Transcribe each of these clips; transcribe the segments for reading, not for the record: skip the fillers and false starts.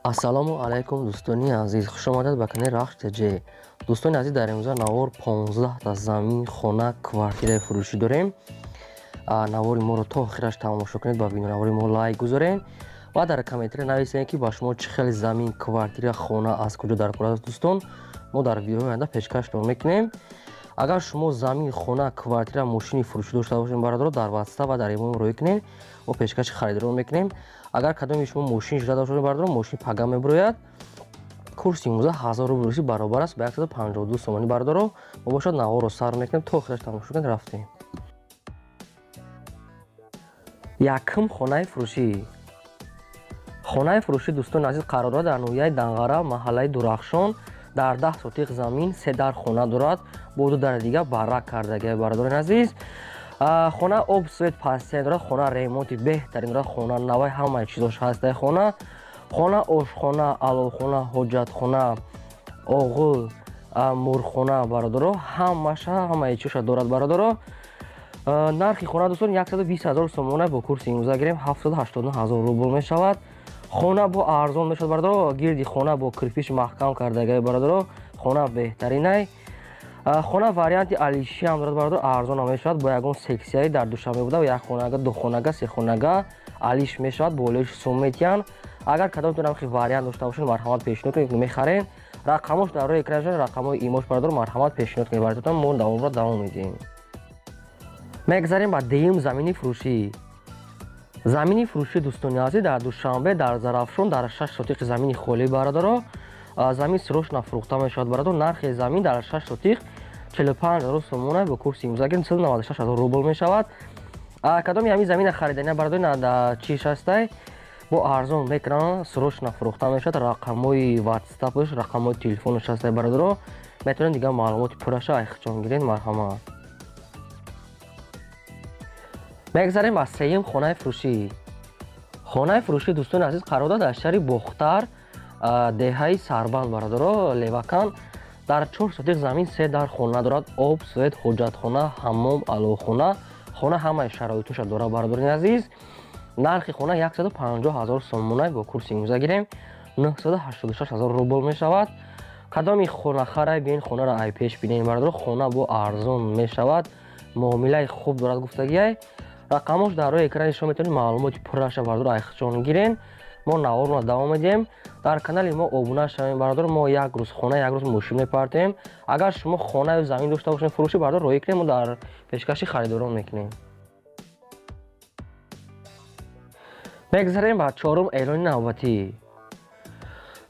ассалому алайкум дӯстони азиз, хушомадед ба канали Рахш ТЧ. Дӯстони азиз, дар имрӯза навор 15та замин, хона, квартираи фурӯшӣ дорем. Навори моро то охираш тамошо кунед, ба видеонавори мо лайк гузоред ва дар комментария нависед ки ба шумо чӣ хели замин, квартира, хона аз куҷо даркор аст. Дӯстон, мо дар видеоҳои оянда пешкаштон мекунем. Агар шумо замин, хона, квартира, мошини фурӯшӣ дошта бошед, бародаро, дар WhatsApp ва дар имо муроҷиат кунед, мо пешкаши харидорон мекунем. Агар кадоми шумо мошин шуда дошта бошед, бародаро, мошин пага мебирояд. Курси 1000 рубл рӯзӣ баробар аст ба 152 сомонӣ. Бародаро, мо бошад наворро сар мекунем, то охираш тамошо кунед, рафтем. Якум хонаи фурӯшӣ. Хонаи фурӯшӣ, дӯстони азиз, қарор дорад дар ноҳияи Данғара, маҳаллаи Дурахшон. Дар 10 сотиқ замин 3 дар хона дорад, бо 2 дар дига баррак кардагӣ. Бародарони азиз, хона об свет пастиан дорад, хона ремонти беҳтарин дорад, хона навай, ҳамаи чизош ҳаст. Хона ошхона, аловхона, ҳоҷатхона, оғӯл, мурхона, бародаро, ҳамаи чиша дорад. Бародаро, нархи хона, дӯстон, 120 000 сомон бо курси имрӯза гирем 789 000 рубл мешавад. Хона бо арзон мешавад. Бародаро, гирди хона бо кирпич маҳкам кардагӣ. Бародаро, хона беҳтаринай. хона варианти алиши ҳам дорад. Бародаро, арзон ҳам мешавад. Бо ягон сексияи дар Душанбе буда, як хонага, ду хонага, се хонага алиш мешавад, бо олиш сумметиян. Агар кадомтон ҳам вариант дошта бошед, марҳамат пешниҳод кунед, мехарем. Рақамош дар рӯи экран шуда, рақамҳои имош, бародаро, марҳамат пешниҳод кунед. Баратон мо давомро давом медиҳем. Мегзарем ба деюм замини фурӯшӣ. Замини фурӯшӣ, дӯстони азиз, дар Душанбе, дар Зарафшон, дар 6 сотиқ замини холӣ. Бародаро, замин срочно фурӯхта мешавад. Бародаро, нархи замин дар 6 сотиқ 45 000 сомон бо курси имрӯза гирем 196 000 рубл мешавад. Кадоми ҳамин замина харидани бародаро чиш ҳастай, бо арзон мекунам, срочно фурӯхта мешавад. Рақамҳои WhatsApp-ош, рақамҳои телефонош ҳастай. Бародаро, метавонед дигар маълумоти пурраша ихчон гиред. Марҳамат. мегзарем ба сеюм хонаи фурӯшӣ. Хонаи фурӯшӣ, дӯстони азиз, қарор дорад дар шаҳри Бохтар, деҳаи Сарбанд. Бародаро, Левакан, дар 4 сотиқ замин 3 дар хона дорад, об, свет, ҳоҷатхона, ҳаммом, аловхона. Хона ҳамаи шароитоша дорад. Бародарони азиз, нархи хона 150 000 сомон бо курси имрӯза гирем 986 000 рубл мешавад. кадоми хона харай биен, хонаро ай пеш бинем. Бародаро, хона бо арзон мешавад, муомилаи хуб дорад гуфтагиай. рақамош дар рӯи экрани шумо метавонед маълумоти пурраша, бародаро, айхчон гирен. мо наворро давом медиҳем. дар канали мо обуна шавем. бародаро, мо як рӯз хона, як рӯз мошин мепартем. агар шумо хона ё замин дошта бошед фурӯшӣ, бародаро, роҳӣ кунед, мо дар пешкаши харидорон мекунем. мегзарем ба чорум эълони навбатӣ.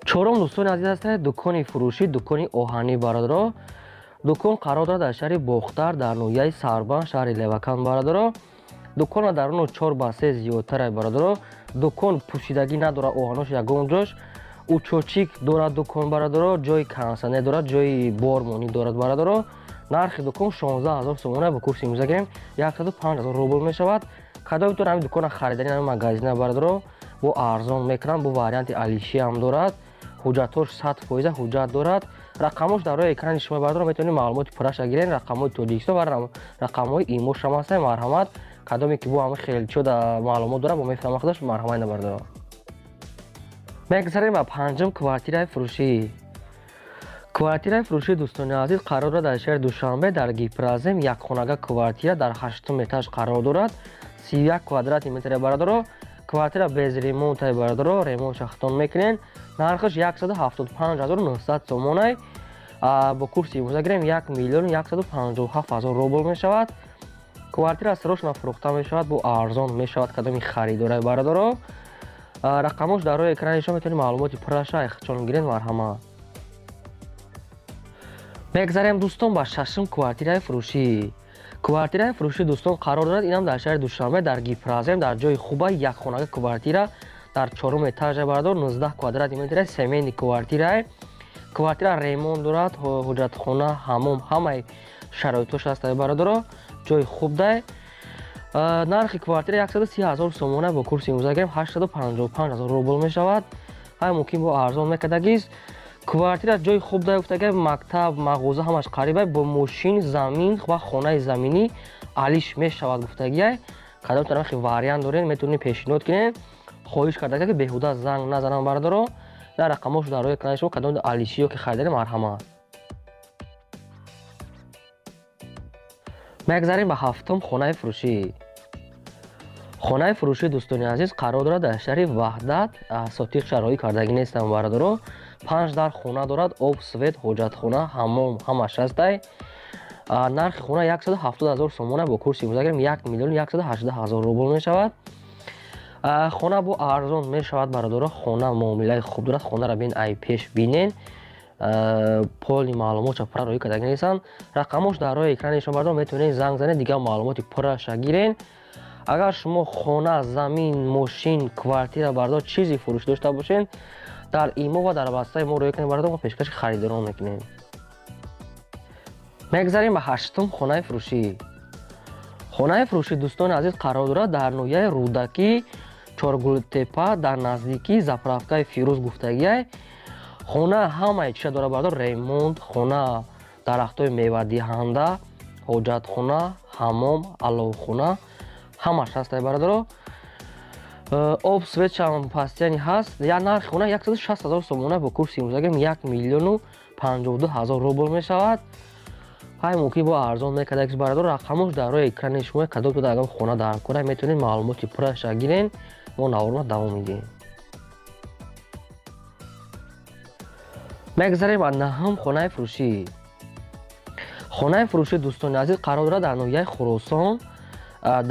чорум, дӯстони азиз, ҳастед дукони фурӯшӣ, дукони оҳанӣ. Бародаро, дукон қарор дорад дар шаҳри Бохтар, дар ноҳияи Сарбанд, шаҳри Левакан. Бародаро, дукон дарони 4 ба 3 зиёдтар. Бародаро, дукон пӯшидагӣ надорад, оҳанош ягон ҷош, учочик дорад дукон. Бародаро, ҷои кансане дорад, ҷои бормонӣ дорад. Бародаро, нархи дукон 16 000 сомон бо курси имрӯза гирем 105 000 рубл мешавад. кадомитон ҳамин дукона харидани ҳамин магазина, бародаро, бо арзон мекунам, бо варианти алиши ҳам дорад, ҳуҷҷатош 100% ҳуҷҷат дорад. рақамош дар рӯи экрани шумо, бародаро, метавонед маълумоти пурраша гиред, рақамҳои Тоҷикистон ва рақамҳои имош ҳам ҳастанд. марҳамат. кадоме ки бо ҳамин хелчо маълумот дорад, бо мефаҳмад худаш, марҳамат набардаро. мегзарем ба панҷум квартираи фурӯшӣ. квартираи фурӯшӣ, дӯстони азиз, қарор дорад дар шаҳри Душанбе, дар Гипразем, якхонага квартира дар 8 этаж қарор дорад, 31 квадрати метр. Бародаро, квартира без ремонтай. Бародаро, ремонт шахтон мекунен. нархиш 175 900 сомон бо курси имрӯза гирем 1 миллион 157 000 рубл мешавад. квартира срочно фурӯхта мешавад, бо арзон мешавад. кадоми харидорай. Бародаро, рақамош дар рӯи экрани шумо, метавонед маълумоти пурраша ихчон гиред. марҳамат. мегзарем, дӯстон, ба шашум квартираи фурӯшӣ. квартираи фурӯшӣ, дӯстон, қарор дорад инам дар шаҳри Душанбе, дар Гипразем, дар ҷои хуба, якхонага квартира дар 4 этаж. Бародаро, 19 квадрати метр, семейни квартира. квартира ремонт дорад, ҳоҷатхона, ҳаммом, ҳамаи шароитош ҳаст. Бародаро, ҷои хуб дай. нархи квартира 130 000 сомон бо курси имрӯза гирем 855 000 рубл мешавад. ҳай мумкин бо арзон мекардагиз. квартира ҷои хуб дай гуфтага, мактаб, мағоза ҳамаш қарибай, бо мошин, замин ва хонаи заминӣ алиш мешавад гуфтагиай. кадомтон вариант доред, метавонед пешниҳод кунед. хоҳиш кардага ки беҳуда занг назанам. бародаро, дар рақамош дар роҳи экрани шумо кадом алишиё ки харидани марҳамат. мегзарем ба ҳафтум хонаи фурӯшӣ. хонаи фурӯшии дӯстони азиз қарор дорад дар шаҳри ваҳдат, сотиқ шаҳрҳои кардагӣ нестам бародаро. 5 дар хона дорад, об, свет, ҳоҷатхона, ҳаммом ҳамаш ҳастай. нархи хона 170 000 сомон бо курси имрӯзагирем 1 миллион 118 000 рубл мешавад. хона бо арзон мешавад бародаро. хона муомилаи хуб дорад. хонаро бин ай пеш бинен. поли маълумотша пурра роҳӣ кардагӣ нестанд. рақамош дар роҳи экрани шумо бародаро. метавонед занг занед, дигар маълумоти пурраша гирен. агар шумо хона, замин, мошин, квартира бардор чизи фурӯш дошта бошед, дар имо ва дар бастаи мо роҳӣ кунед бардор, мо пешкаши харидорон мекунем. мегзарем ба ҳаштум хонаи фурӯшӣ. хонаи фурӯши дӯстони азиз қарор дорад дар ноҳияи рӯдакӣ, чоргултепа, дар наздикии заправкаи фирӯз гуфтагиай. хона ҳамаи чиша дорад бардор. ремонт, хона дарахтои мевадиҳанда, ҳоҷатхона, ҳаммом, аловхона ҳамаш ҳастай бародаро. об, светшам пастяни ҳаст. нархи хона 160 000 сомона бо курси имрӯзагирем 1 миллион 52 000 рубл мешавад. ҳай мумкин бо арзон мекардагис бародаро. рақамош дар роҳи экрани шумо кадом буда агам хона дар кора метавонед маълумоти пурраша гирен. мо наворма давом медиҳем. мегзарем ба наҳум хонаи фурӯшӣ. хонаи фурӯшии дӯстони азиз қарор дорад дар ноҳияи Хуросон,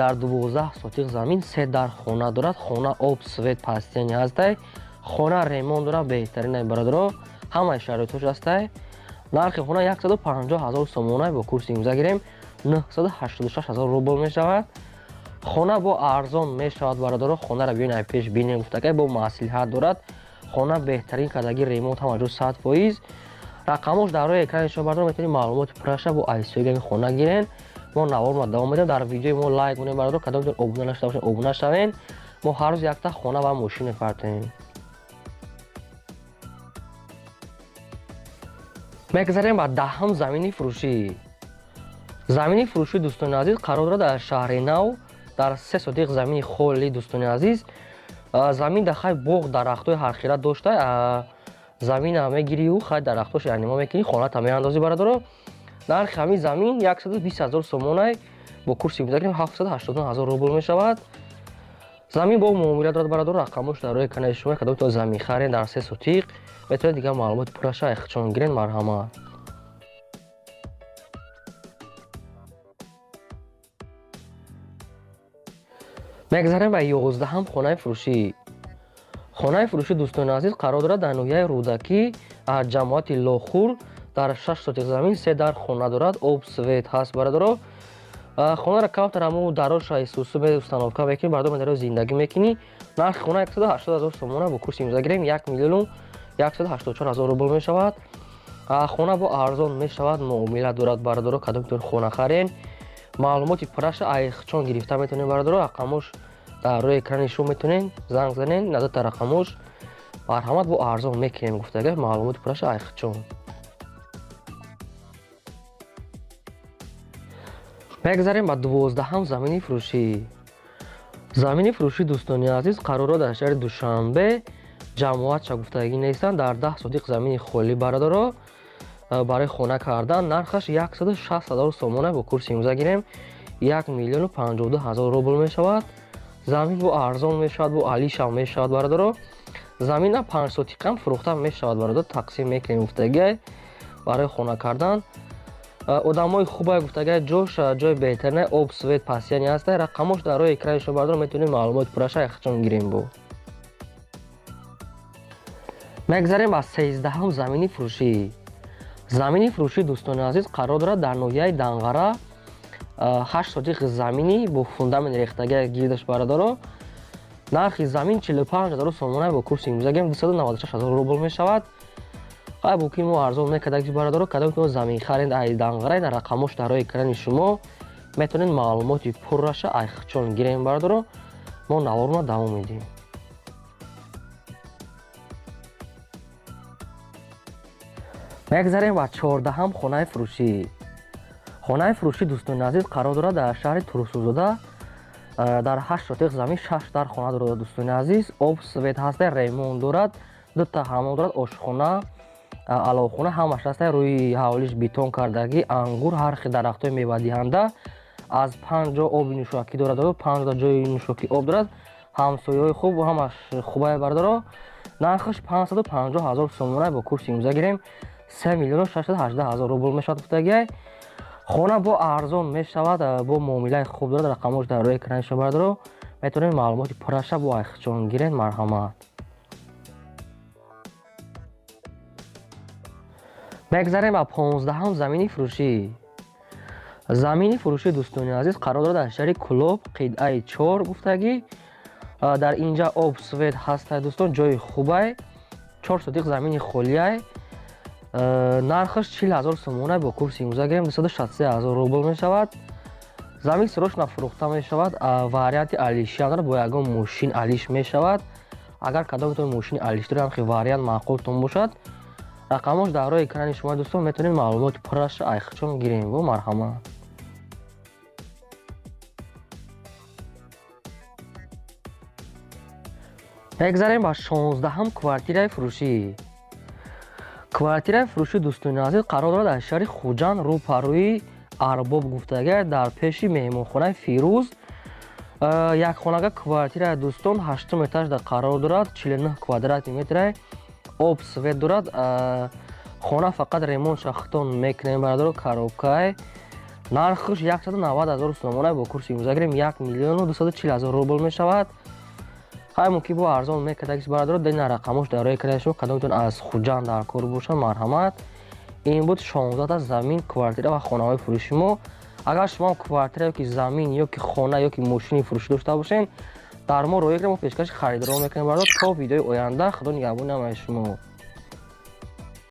дар 12 сотиқ замин 3 дар хона дорад. хона об, свет, пастяни ҳастай. хона ремонт дорад, беҳтаринай бародаро. ҳамаи шароитош ҳастай. нархи хона 150 000 сомона бо курси имрӯзагирем 986 000 рубл мешавад. хона бо арзон мешавад бародаро. хонаро биён ай пеш бинем гуфтагай бо маслиҳат дорад. хона беҳтарин кардагӣ, ремонт ҳама ҷо 100%. рақамош дар роҳи экрани шумо бародаро. метавонед маълумоти пурраша бо айсоигаи хона гирен. мо наворма давом медем. дар видеои мо лайк кунем бародаро. кадом ҷо обуна нашуда бошед, обуна шавен. мо ҳар рӯз якта хона ва мошин мефартоем. мегзарем ба даҳум замини фурӯшӣ. замини фурӯшии дӯстони азиз қарор дорад дар шаҳри нав, дар 3 сотиқ замини холии дӯстони азиз. замин дар хай боғ дарахтои ҳархира дошта. замина мегирию, хай дарахтош нима мекунӣ, хоната меандозӣ бародаро. нархи ҳамин замин 120 000 сомонай бо курси имрӯзагирем 789 000 рубл мешавад. замин бо муомила дорад бародаро. рақамош дар роҳи экрани шумо кадом то замин харен дар 3 сотиқ метавонед дигар маълумоти пурраша ихчон гирен. марҳамат. мегзарем ба 11ум хонаи фурӯшӣ. хонаи фурӯши дӯстони азиз қарор дорад дар ноҳияи рӯдакӣ, ҷамоати лохур, дар 6 сотиқ замин 3 дар хона дорад. об, свет ҳаст бародаро. хонаро кавтара мо дароша исусу установка мекунӣ бародаро, дар зиндагӣ мекунӣ. нархи хона 180 000 сомона бо курси имрӯзагирем 1 миллион 184 000 рубл мешавад. хона бо арзон мешавад, муомила дорад бародаро. кадом тон хона харен, маълумоти пурраша айхчон гирифта метавонед бародаро. рақамош дар роҳи экрани шумо метавонед занг занед, назарта рақамош. марҳамат, бо арзон мекунем гуфтага маълумоти пурраша айхчон. мегзарем ба 12ум замини фурӯшӣ. замини фурӯшии дӯстони азиз қарор дорад дар шаҳри Душанбе, ҷамоатша гуфтагӣ нестанд, дар 10 сотиқ замини холӣ бародаро. барои хона кардан нархаш 160 000 сомона бо курси имрӯзагирем 1 миллион 52 000 рубл мешавад. замин бо арзон мешавад, бо алишам мешавад бародаро. замина 5 сотиқам фурӯхта мешавад бародаро. тақсим мекунем гуфтагиай барои хона кардан. одамои хубай гуфтагиай ҷош ҷои беҳтаринай, об, свет, пастяни ҳастай. рақамош дар роҳи экрани шумо бародаро. метавонед маълумоти пурраша ихчон гирем бо. мегзарем ба 13ум замини фурӯшӣ. замини фурӯшии дӯстони азиз қарор дорад дар ноҳияи Данғара, 8 сотиқ замини бо фундамент рехтагиай гирдаш бародаро. нархи замин 45 000 сомона бо курси имрӯзагирем 296 000 рубл мешавад. ҳай буки мо арзон мекардагис бародаро. кадом ки мо замин харен ай Данғара, дар рақамош дар роҳи экрани шумо метавонед маълумоти пурраша айхчон гирем бародаро. мо наворма давом медиҳем. мегзарем ба 14ум хонаи фурӯшӣ. хонаи фурӯшии дӯстони азиз қарор дорад дар шаҳри Турсузода, дар 8 сотиқ замин 6 дар хона дорад дӯстони азиз. об, свет ҳастай, ремонт дорад. дута ҳамон дорад, ошхона, аловхона, ҳамаш ҳастад рӯи ҳавлиш бетон кардагӣ, ангур, ҳар хел дарахтҳои мевадиҳанда. Аз 5 ҷо оби нӯшокӣ дорад, 5 ҷои нӯшокӣ об дорад, ҳамсояҳои хуб, ҳамаш хубая бардоро. Нархаш 550 000 сомон бо курси имза гирем 3 миллион 618 000 рубл мешавад. гуфтагиай хона бо арзон мешавад, бо муомилаи хуб дорад. рақамош дар рӯи экранашон бардоро, метавонед маълумоти пурраша бо айхчон гиред. марҳамат. мегзарем ба 15-ҳам замини фурӯшӣ. замини фурӯшии дӯстони азиз қарор дорад дар шаҳри Кулоб, қидаи 4 гуфтагӣ. дар инҷа об свет ҳастай дӯстон, ҷои хубай, 4 сотиқ замини холияй. нархаш 40 000 сомон бо курси имза гирем 263 000 рубл мешавад. замин срочно фурӯхта мешавад. варианти алишиам дорад, бо ягон мошин алиш мешавад. агар кадомитон мошини алиш дорад, ҳамхи вариант маъқултон бошад, рақамош дар рӯи экрани шумо дӯстон, метавонед маълумоти пурраша айхчон гирем. бо марҳамат. мегзарем ба 16-ҳам квартираи фурӯшӣ. квартираи фурӯшии дӯстони азиз қарор дорад дар шаҳри Хуҷанд, рӯпарӯи Арбоб гуфтагӣ, дар пеши меҳмонхонаи Фирӯз. якхонага квартираи дӯстон 8 этажда қарор дорад, 49 квадрати метрай, об свет дорад. хона фақат ремонт шахтон мекунем бардоро, коробкай. нархаш 190 000 сомон бо курси имза гирем 1 миллион 240 000 рубл мешавад. ҳай мо ки бо арзон мекардагис бардоро, дена рақамош дар рӯи экрани шумо кадомитон аз Хуҷанд дар кор бошад. марҳамат. ин буд 16 замин, квартира ва хонаҳои фурӯши мо. агар шумо квартира ёки замин ёки хона ёки мошини фурӯшӣ дошта бошен, дар мо роя кунед, мо пешкаши харидорӣ мекунем бардоро. то видеои оянда, худо нигаҳбони ҳамаи шумо.